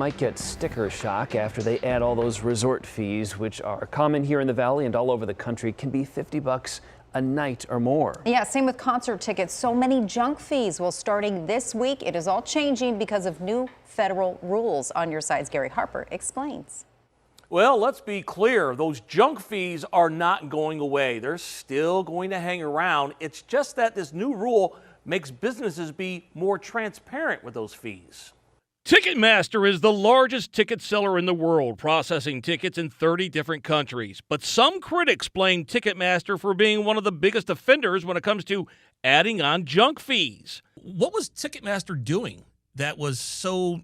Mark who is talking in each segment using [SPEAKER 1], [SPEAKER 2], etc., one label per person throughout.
[SPEAKER 1] Might get sticker shock after they add all those resort fees, which are common here in the Valley and all over the country, can be $50 a night or more.
[SPEAKER 2] Yeah, same with concert tickets. So many junk fees. Well, starting this week, it is all changing because of new federal rules. On your side's Gary Harper explains.
[SPEAKER 3] Well, let's be clear. Those junk fees are not going away. They're still going to hang around. It's just that this new rule makes businesses be more transparent with those fees.
[SPEAKER 4] Ticketmaster is the largest ticket seller in the world, processing tickets in 30 different countries. But some critics blame Ticketmaster for being one of the biggest offenders when it comes to adding on junk fees.
[SPEAKER 5] What was Ticketmaster doing that was so,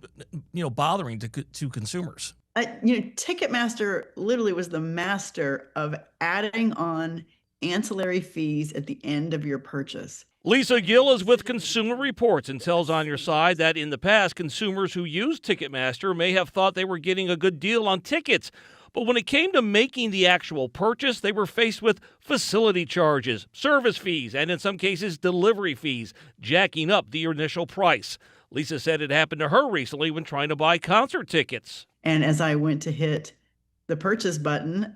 [SPEAKER 5] bothering to consumers?
[SPEAKER 6] Ticketmaster literally was the master of adding on ancillary fees at the end of your purchase.
[SPEAKER 4] Lisa Gill is with Consumer Reports and tells On Your Side that in the past, consumers who used Ticketmaster may have thought they were getting a good deal on tickets. But when it came to making the actual purchase, they were faced with facility charges, service fees, and in some cases, delivery fees, jacking up the initial price. Lisa said it happened to her recently when trying to buy concert tickets.
[SPEAKER 6] And as I went to hit the purchase button,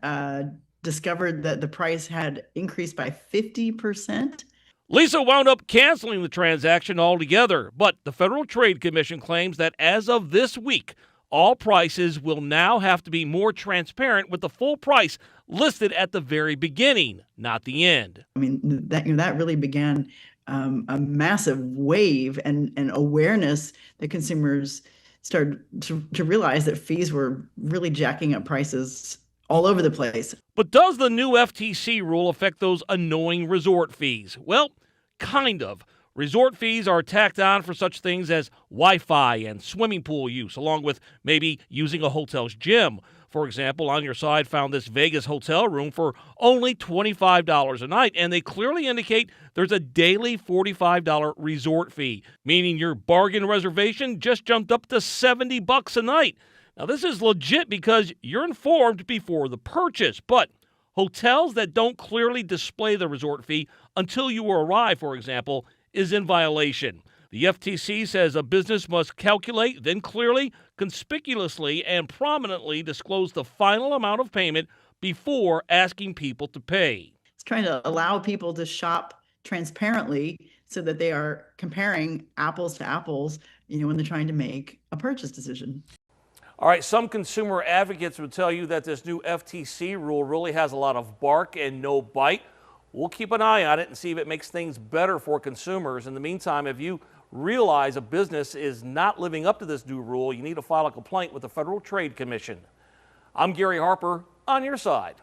[SPEAKER 6] discovered that the price had increased by 50%.
[SPEAKER 4] Lisa wound up canceling the transaction altogether, but the Federal Trade Commission claims that as of this week, all prices will now have to be more transparent with the full price listed at the very beginning, not the end.
[SPEAKER 6] I mean, that really began a massive wave and awareness that consumers started to realize that fees were really jacking up prices all over the place.
[SPEAKER 4] But does the new FTC rule affect those annoying resort fees? Well, kind of. Resort fees are tacked on for such things as Wi-Fi and swimming pool use, along with maybe using a hotel's gym. For example, On Your Side found this Vegas hotel room for only $25 a night, and they clearly indicate there's a daily $45 resort fee, meaning your bargain reservation just jumped up to $70 a night. Now, this is legit because you're informed before the purchase, but hotels that don't clearly display the resort fee until you arrive, for example, is in violation. The FTC says a business must calculate, then clearly, conspicuously, and prominently disclose the final amount of payment before asking people to pay.
[SPEAKER 6] It's trying to allow people to shop transparently so that they are comparing apples to apples, when they're trying to make a purchase decision.
[SPEAKER 3] All right, some consumer advocates would tell you that this new FTC rule really has a lot of bark and no bite. We'll keep an eye on it and see if it makes things better for consumers. In the meantime, if you realize a business is not living up to this new rule, you need to file a complaint with the Federal Trade Commission. I'm Gary Harper, On Your Side.